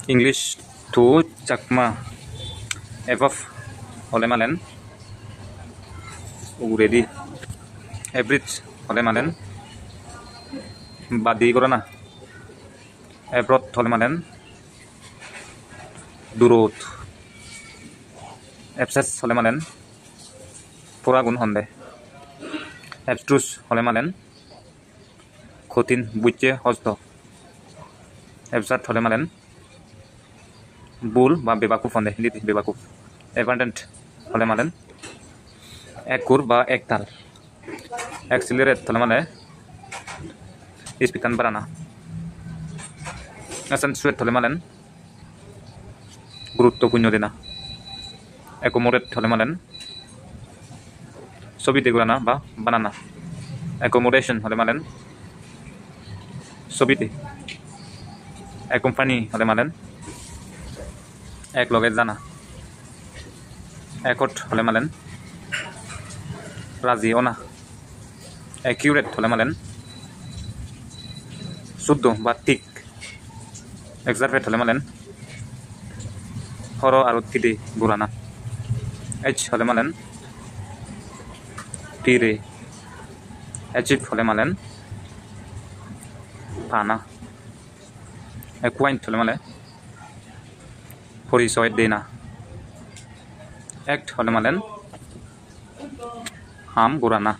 English to Chakma above Holemalen Uredi Average Holemalen Badi Gorana Abroad Holemalen Durot Abscess Holemalen Poragun Honde Abstrus Holemalen Kotin Buche Hosto Absat Holemalen Bull বা বেবাকুফ হন্দে হিন্দিতে বেবাকুফ abundant হলে মানে একুর বা একতাল accelerate হলে মানে স্পিকান বাড়ানা অ্যাসেন্সুয়েট হলে মানে গুরুত্বপূর্ণ দিনা অ্যাকোমোডেট হলে মানে ছবিতে ঘোরানা বা বানানা অ্যাকোমোডেশন হলে মানে ছবিতে অ্যাকোম্পানি হলে মানে এক লগে জানা একট হলে মালেন রাজি ওনা অ্যাকিউরেট হলে মালেন শুদ্ধ বা ঠিক এক্সাক্ট হলে মালেন হর আর তিতে ঘুরানা এইচ হলে মালেন তীরে অ্যাচিভ হলে মালেন পানা অ্যাকুয়াইন্ট হলে মালে পরিচয় দেয় না অ্যাক্ট হলে মালেন হাম গোরানা